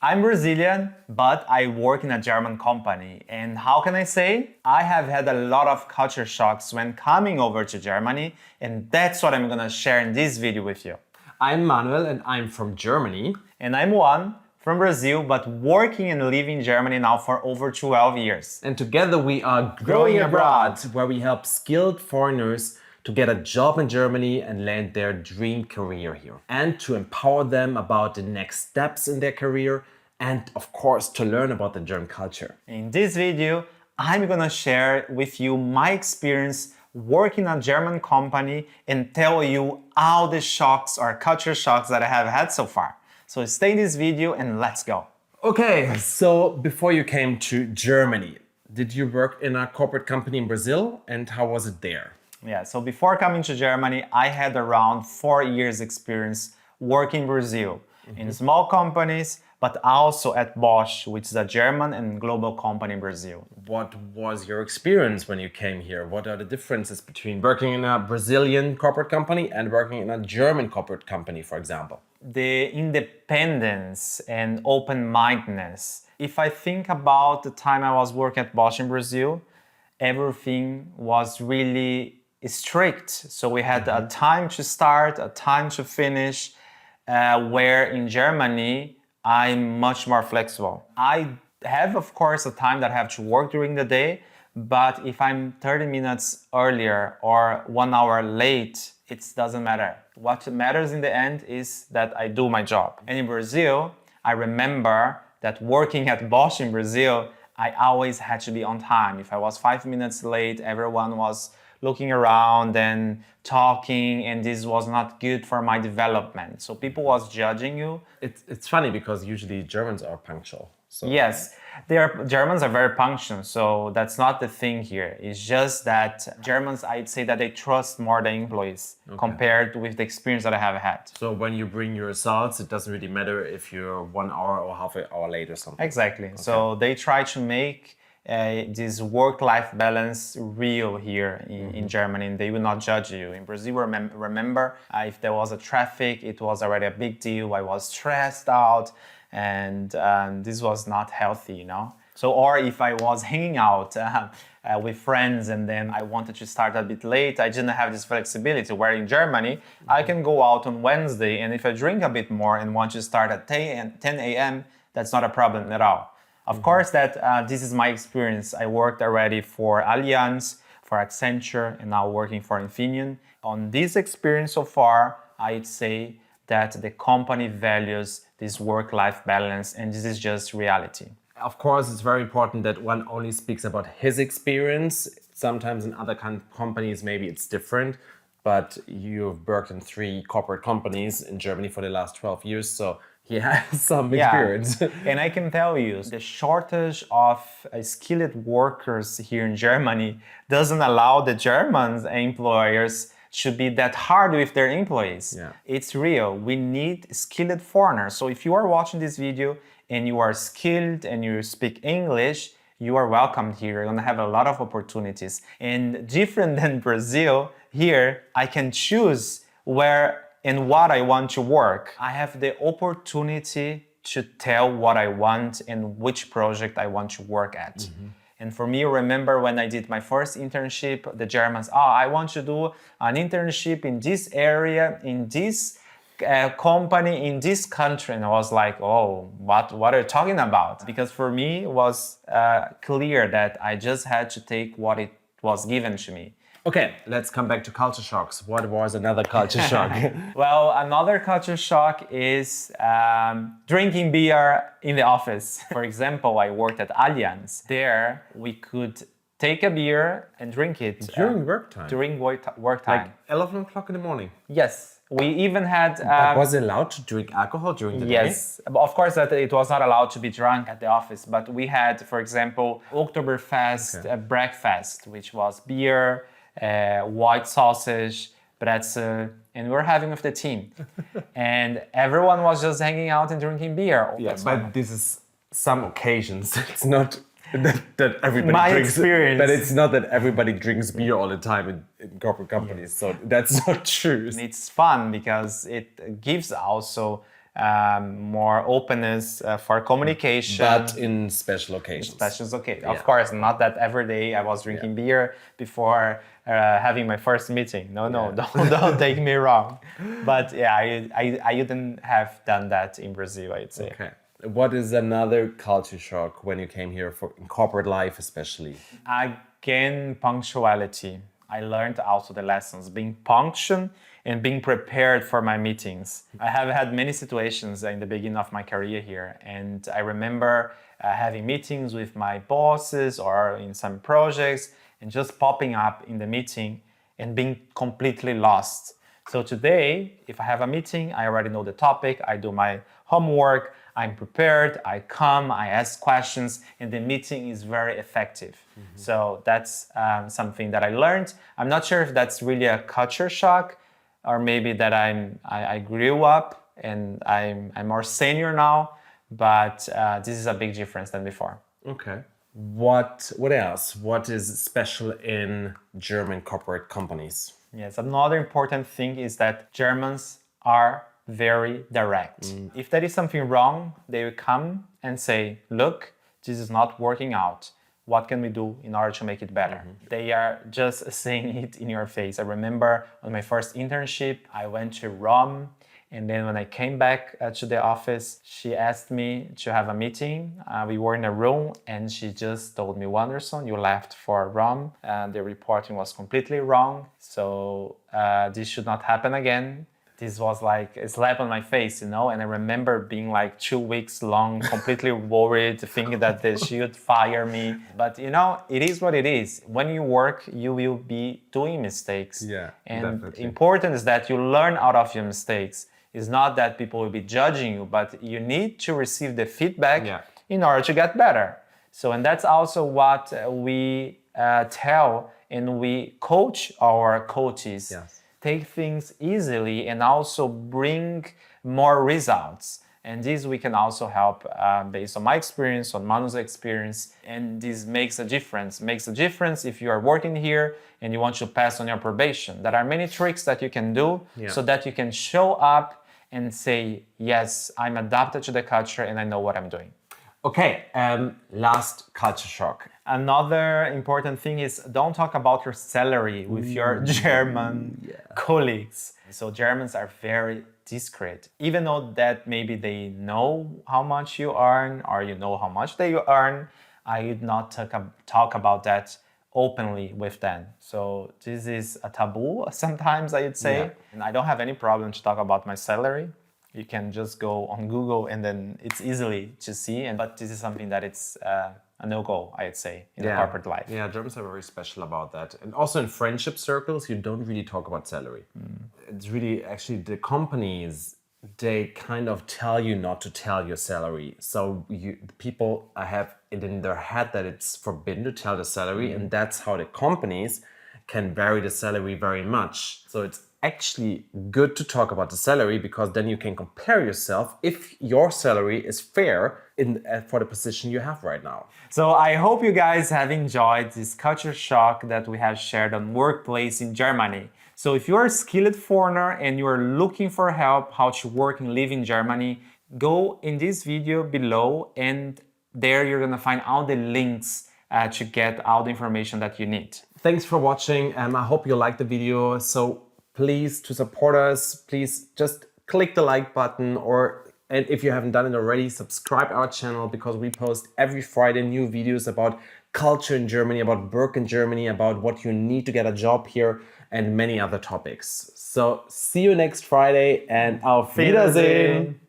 I'm Brazilian, but I work in a German company. And how can I say? I have had a lot of culture shocks when coming over to Germany, and that's what I'm gonna share in this video with you. I'm Manuel and I'm from Germany. And I'm Uan from Brazil, but working and living in Germany now for over 12 years. And together we are Growing Abroad, where we help skilled foreigners to get a job in Germany and land their dream career here. And to empower them about the next steps in their career and of course to learn about the German culture. In this video, I'm gonna share with you my experience working in a German company and tell you all the shocks or culture shocks that I have had so far. So stay in this video and let's go. Okay, so before you came to Germany, did you work in a corporate company in Brazil and how was it there? Yeah, so before coming to Germany, I had around 4 years experience working in Brazil in small companies, but also at Bosch, which is a German and global company in Brazil. What was your experience when you came here? What are the differences between working in a Brazilian corporate company and working in a German corporate company, for example? The independence and open-mindedness. If I think about the time I was working at Bosch in Brazil, everything was really strict. So we had a time to start, a time to finish, where in Germany, I'm much more flexible. I have, of course, a time that I have to work during the day, but if I'm 30 minutes earlier or 1 hour late, it doesn't matter. What matters in the end is that I do my job. And in Brazil, I remember that working at Bosch in Brazil, I always had to be on time. If I was 5 minutes late, everyone was looking around and talking, and this was not good for my development. So people was judging you. It's funny because usually Germans are punctual. So. Yes, Germans are very punctual, so that's not the thing here. It's just that Germans, I'd say that they trust more the employees compared with the experience that I have had. So when you bring your results, it doesn't really matter if you're 1 hour or half an hour late or something. Exactly. So they try to make this work-life balance real here in Germany, and they will not judge you. In Brazil, remember, if there was a traffic, it was already a big deal. I was stressed out, and this was not healthy, you know? So, or if I was hanging out with friends and then I wanted to start a bit late, I didn't have this flexibility, where in Germany, I can go out on Wednesday, and if I drink a bit more and want to start at 10 a.m., that's not a problem at all. Of course, this is my experience. I worked already for Allianz, for Accenture, and now working for Infineon. On this experience so far, I'd say that the company values this work-life balance, and this is just reality. Of course, it's very important that one only speaks about his experience. Sometimes in other companies, maybe it's different, but you've worked in 3 corporate companies in Germany for the last 12 years, so he has some experience. And I can tell you, the shortage of skilled workers here in Germany doesn't allow the German employers to be that hard with their employees. Yeah. It's real. We need skilled foreigners. So if you are watching this video and you are skilled and you speak English, you are welcomed here. You're gonna have a lot of opportunities. And different than Brazil, here I can choose where and what I want to work. I have the opportunity to tell what I want and which project I want to work at. And for me, remember when I did my first internship, the Germans, I want to do an internship in this area, in this company, in this country. And I was like, oh, what are you talking about? Because for me, it was clear that I just had to take what it was given to me. Okay, let's come back to culture shocks. What was another culture shock? Well, another culture shock is drinking beer in the office. For example, I worked at Allianz. There, we could take a beer and drink it. During work time? During work time. Like 11 o'clock in the morning? Yes. We even had... But was it allowed to drink alcohol during the day? Yes. Of course, that it was not allowed to be drunk at the office, but we had, for example, Oktoberfest breakfast, which was beer, white sausage, pretzel, and we were having with the team. And everyone was just hanging out and drinking beer. Yeah, but this is some occasions. It's not that everybody My drinks. experience. But it's not that everybody drinks beer all the time in corporate companies. So that's not true. It's fun because it gives also more openness for communication. But in special occasions. Specials, okay. Of course, not that every day I was drinking beer before having my first meeting. No, don't take me wrong. But yeah, I wouldn't have done that in Brazil, I'd say. Okay. What is another culture shock when you came here for in corporate life, especially? Again, punctuality. I learned also the lessons, being punctual and being prepared for my meetings. I have had many situations in the beginning of my career here, and I remember having meetings with my bosses or in some projects and just popping up in the meeting and being completely lost. So today, if I have a meeting, I already know the topic, I do my homework, I'm prepared, I come, I ask questions, and the meeting is very effective. So that's something that I learned. I'm not sure if that's really a culture shock, or maybe that I grew up and I'm more senior now, but this is a big difference than before. Okay. What else? What is special in German corporate companies? Yes, another important thing is that Germans are very direct. If there is something wrong, they will come and say, look, this is not working out. What can we do in order to make it better? They are just saying it in your face. I remember on my first internship, I went to Rome. And then when I came back to the office, she asked me to have a meeting. We were in a room and she just told me, Wanderson, you left for Rome. The reporting was completely wrong. So this should not happen again. This was like a slap on my face, you know? And I remember being like 2 weeks long, completely worried, thinking that she would fire me. But you know, it is what it is. When you work, you will be doing mistakes. Yeah, and definitely. important is that you learn out of your mistakes. It's not that people will be judging you, but you need to receive the feedback in order to get better. So, and that's also what we tell and we coach our coaches. Yes. Take things easily and also bring more results. And this we can also help based on my experience, on Manu's experience. And this makes a difference. Makes a difference if you are working here and you want to pass on your probation. There are many tricks that you can do so that you can show up and say, yes, I'm adapted to the culture and I know what I'm doing. Okay, last culture shock. Another important thing is don't talk about your salary with your German colleagues. So Germans are very discreet. Even though that maybe they know how much you earn or you know how much they earn, I would not talk about that openly with them. So this is a taboo sometimes, I would say. And I don't have any problem to talk about my salary. You can just go on Google and then it's easily to see. But this is something that it's a no-go, I'd say, in the corporate life. Yeah, Germans are very special about that. And also in friendship circles, you don't really talk about salary. It's really actually the companies, they kind of tell you not to tell your salary. So the people have it in their head that it's forbidden to tell the salary. And that's how the companies can vary the salary very much. So it's actually good to talk about the salary because then you can compare yourself if your salary is fair for the position you have right now. So I hope you guys have enjoyed this culture shock that we have shared on workplace in Germany. So if you're a skilled foreigner and you're looking for help how to work and live in Germany, go in this video below and there you're gonna find all the links to get all the information that you need. Thanks for watching and I hope you liked the video. So please, to support us, please just click the like button and if you haven't done it already, subscribe our channel because we post every Friday new videos about culture in Germany, about work in Germany, about what you need to get a job here and many other topics. So see you next Friday and auf Wiedersehen!